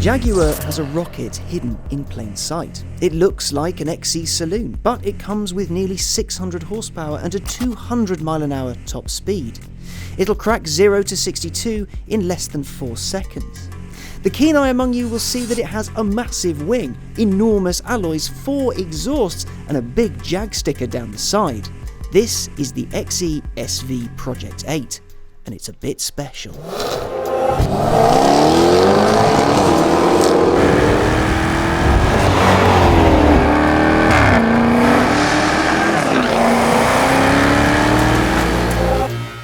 Jaguar has a rocket hidden in plain sight. It looks like an XE saloon, but it comes with nearly 600 horsepower and a 200-mile-an-hour top speed. It'll crack 0 to 62 in less than 4 seconds. The keen eye among you will see that it has a massive wing, enormous alloys, 4 exhausts and a big Jag sticker down the side. This is the XE SV Project 8, and it's a bit special.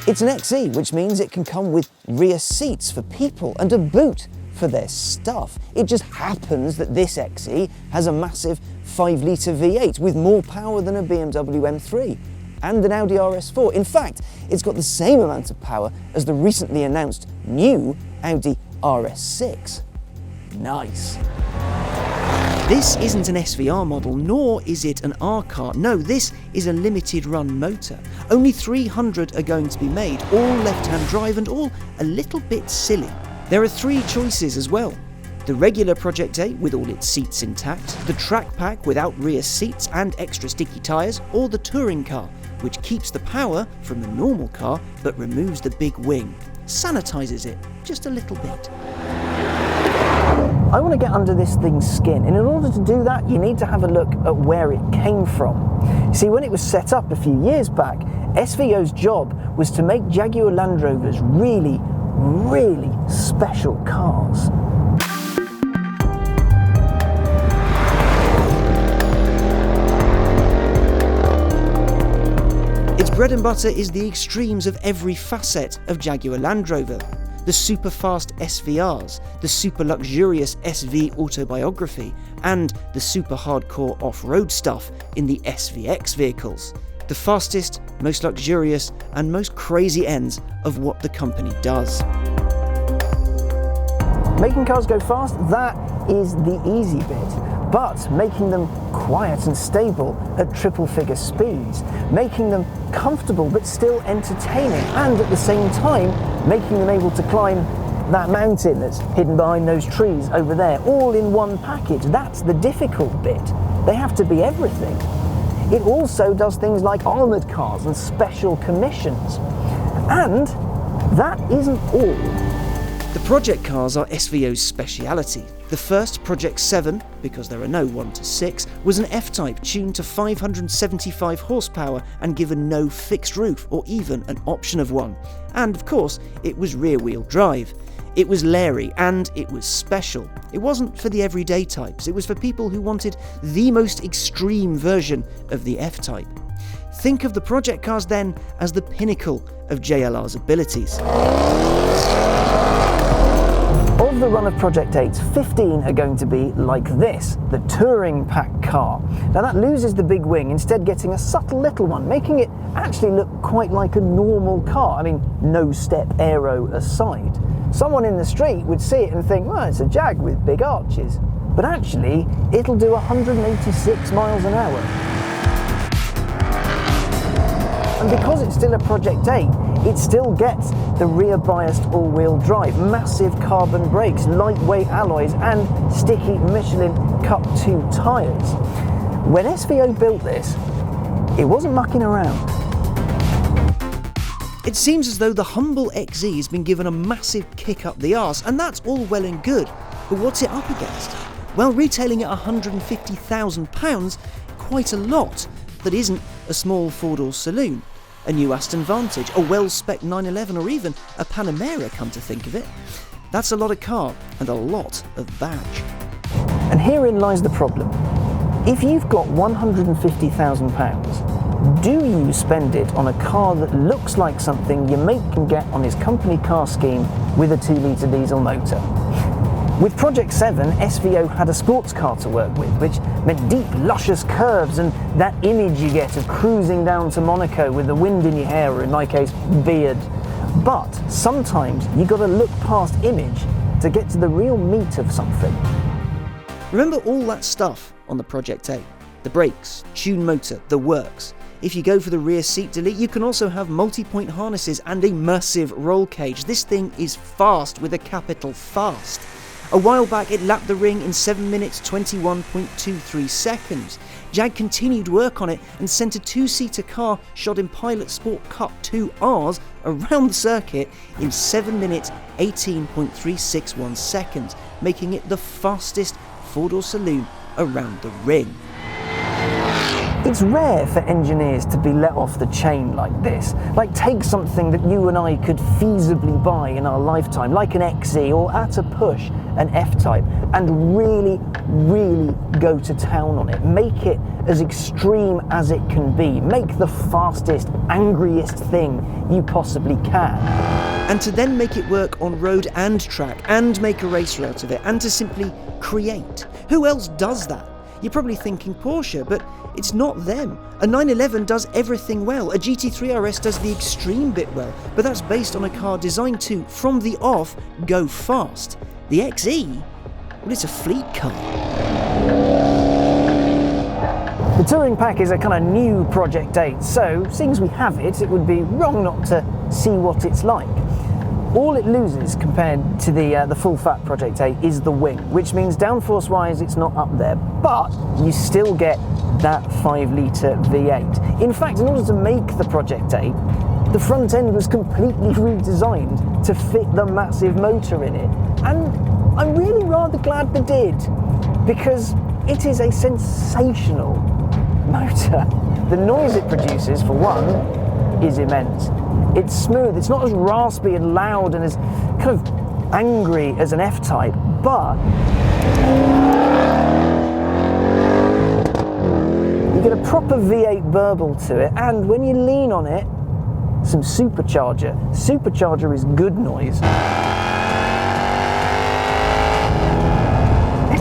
It's an XE, which means it can come with rear seats for people and a boot for their stuff. It just happens that this XE has a massive 5-litre V8 with more power than a BMW M3 and an Audi RS4. In fact, it's got the same amount of power as the recently announced new Audi RS6. Nice. This isn't an SVR model, nor is it an R car. No, this is a limited run motor. Only 300 are going to be made, all left-hand drive and all a little bit silly. There are 3 choices as well. The regular Project 8 with all its seats intact, the track pack without rear seats and extra sticky tyres, or the touring car, which keeps the power from the normal car but removes the big wing, sanitises it just a little bit. I want to get under this thing's skin, and in order to do that you need to have a look at where it came from. See, when it was set up a few years back, SVO's job was to make Jaguar Land Rovers really special cars. Its bread and butter is the extremes of every facet of Jaguar Land Rover. The super fast SVRs, the super luxurious SV autobiography, and the super hardcore off-road stuff in the SVX vehicles. The fastest, most luxurious, and most crazy ends of what the company does. Making cars go fast, that is the easy bit. But making them quiet and stable at triple-figure speeds, making them comfortable but still entertaining, and at the same time making them able to climb that mountain that's hidden behind those trees over there, all in one package, that's the difficult bit. They have to be everything. It also does things like armoured cars and special commissions. And that isn't all. The project cars are SVO's speciality. The first, Project 7, because there are no 1 to 6, was an F-Type tuned to 575 horsepower and given no fixed roof or even an option of one. And of course, it was rear-wheel drive. It was leery and it was special. It wasn't for the everyday types, it was for people who wanted the most extreme version of the F-Type. Think of the project cars then as the pinnacle of JLR's abilities. Of the run of Project 8s, 15 are going to be like this, the Touring Pack car. Now that loses the big wing, instead getting a subtle little one, making it actually look quite like a normal car. I mean, no step aero aside. Someone in the street would see it and think, well, it's a Jag with big arches. But actually, it'll do 186 miles an hour. And because it's still a Project 8, it still gets the rear-biased all-wheel drive, massive carbon brakes, lightweight alloys, and sticky Michelin Cup 2 tyres. When SVO built this, it wasn't mucking around. It seems as though the humble XE has been given a massive kick up the arse, and that's all well and good, but what's it up against? Well, retailing at £150,000, quite a lot that isn't a small four-door saloon, a new Aston Vantage, a well-spec'd 911, or even a Panamera, come to think of it. That's a lot of car and a lot of badge. And herein lies the problem. If you've got £150,000, do you spend it on a car that looks like something your mate can get on his company car scheme with a 2-litre diesel motor? With Project 7, SVO had a sports car to work with, which meant deep, luscious curves and that image you get of cruising down to Monaco with the wind in your hair, or in my case, beard. But sometimes you got to look past image to get to the real meat of something. Remember all that stuff on the Project 8? The brakes, tune motor, the works. If you go for the rear seat delete, you can also have multi-point harnesses and a massive roll cage. This thing is fast with a capital fast. A while back it lapped the ring in 7 minutes 21.23 seconds. Jag continued work on it and sent a two-seater car shod in Pilot Sport Cup 2Rs around the circuit in 7 minutes 18.361 seconds, making it the fastest four-door saloon around the ring. It's rare for engineers to be let off the chain like this. Like, take something that you and I could feasibly buy in our lifetime, like an XE or at a push, an F-Type, and really, really go to town on it. Make it as extreme as it can be. Make the fastest, angriest thing you possibly can. And to then make it work on road and track and make a racer out of it, and to simply create. Who else does that? You're probably thinking Porsche, but it's not them. A 911 does everything well. A GT3 RS does the extreme bit well, but that's based on a car designed to, from the off, go fast. The XE? Well, it's a fleet car. The Touring Pack is a kind of new Project 8, so seeing as we have it, it would be wrong not to see what it's like. All it loses compared to the full-fat Project 8 is the wing, which means downforce-wise it's not up there, but you still get that 5-litre V8. In fact, in order to make the Project 8, the front end was completely redesigned to fit the massive motor in it, and I'm really rather glad they did, because it is a sensational motor. The noise it produces, for one, is immense. It's smooth, it's not as raspy and loud and as kind of angry as an F-Type, but you get a proper V8 burble to it, and when you lean on it, some supercharger. Supercharger is good noise.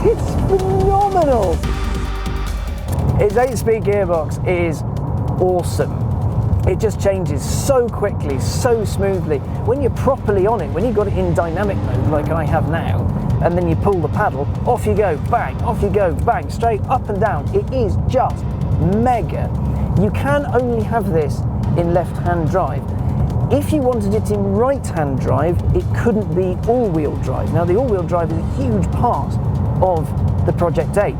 It's phenomenal! Its 8-speed gearbox is awesome. It just changes so quickly, so smoothly. When you're properly on it, when you've got it in dynamic mode like I have now, and then you pull the paddle, off you go, bang, off you go, bang, straight up and down. It is just mega. You can only have this in left-hand drive. If you wanted it in right-hand drive, it couldn't be all-wheel drive. Now, the all-wheel drive is a huge part of the Project 8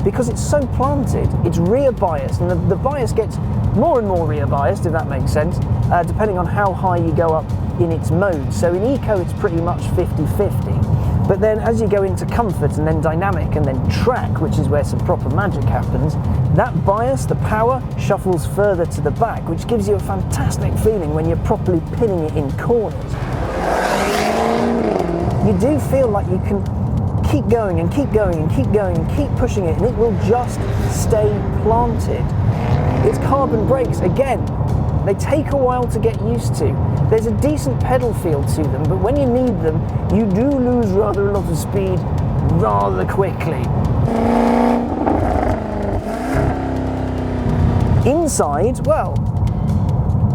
because it's so planted, it's rear biased, and the bias gets more and more rear biased, if that makes sense, depending on how high you go up in its mode. So in eco it's pretty much 50-50, but then as you go into comfort and then dynamic and then track, which is where some proper magic happens, that bias, the power, shuffles further to the back, which gives you a fantastic feeling when you're properly pinning it in corners. You do feel like you can keep going and keep going and keep going and keep pushing it, and it will just stay planted. It's carbon brakes, again, they take a while to get used to. There's a decent pedal feel to them, but when you need them, you do lose rather a lot of speed rather quickly. Inside, well,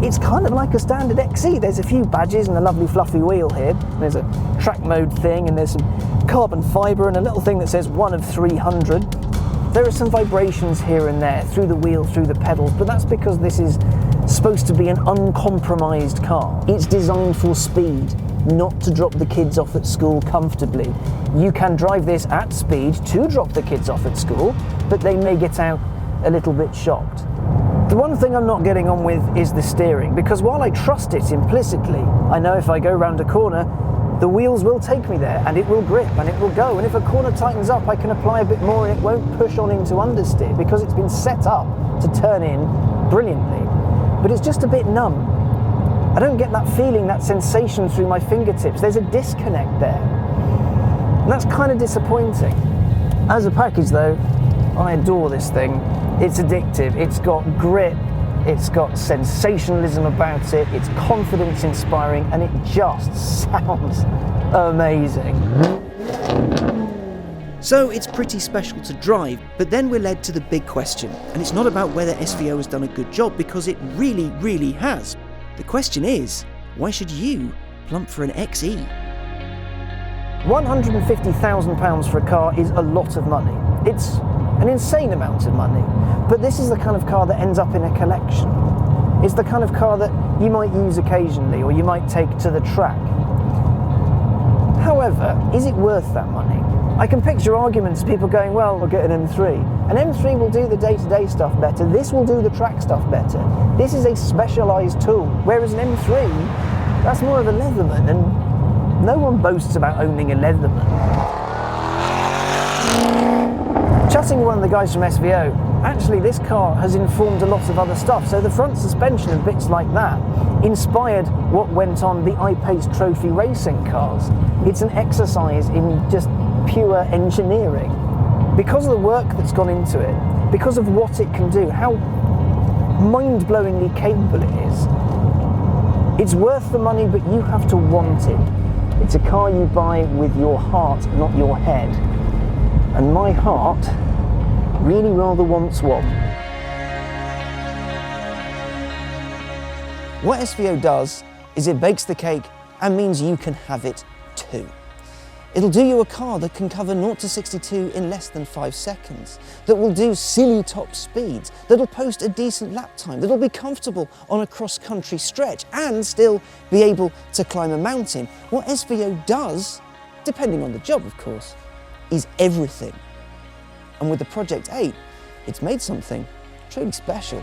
it's kind of like a standard XE. There's a few badges and a lovely fluffy wheel here. There's a track mode thing, and there's some carbon fibre and a little thing that says 1 of 300. There are some vibrations here and there, through the wheel, through the pedals, but that's because this is supposed to be an uncompromised car. It's designed for speed, not to drop the kids off at school comfortably. You can drive this at speed to drop the kids off at school, but they may get out a little bit shocked. The one thing I'm not getting on with is the steering, because while I trust it implicitly, I know if I go round a corner, the wheels will take me there, and it will grip, and it will go, and if a corner tightens up, I can apply a bit more and it won't push on into understeer, because it's been set up to turn in brilliantly. But it's just a bit numb. I don't get that feeling, that sensation through my fingertips. There's a disconnect there. And that's kind of disappointing. As a package though, I adore this thing. It's addictive, it's got grit, it's got sensationalism about it, it's confidence inspiring, and it just sounds amazing. So it's pretty special to drive, but then we're led to the big question, and it's not about whether SVO has done a good job, because it really, really has. The question is, why should you plump for an XE? £150,000 for a car is a lot of money. It's an insane amount of money, but this is the kind of car that ends up in a collection. It's the kind of car that you might use occasionally, or you might take to the track. However, is it worth that money? I can picture arguments, people going, well, we'll get an M3. An M3 will do the day-to-day stuff better, this will do the track stuff better. This is a specialised tool, whereas an M3, that's more of a Leatherman, and no one boasts about owning a Leatherman. Chatting with one of the guys from SVO, actually this car has informed a lot of other stuff. So the front suspension and bits like that inspired what went on the I-Pace Trophy racing cars. It's an exercise in just pure engineering. Because of the work that's gone into it, because of what it can do, how mind-blowingly capable it is, it's worth the money, but you have to want it. It's a car you buy with your heart, not your head. And my heart really rather wants one. What SVO does is it bakes the cake and means you can have it too. It'll do you a car that can cover 0 to 62 in less than 5 seconds, that will do silly top speeds, that'll post a decent lap time, that'll be comfortable on a cross-country stretch and still be able to climb a mountain. What SVO does, depending on the job of course, is everything. And with the Project 8, it's made something truly special.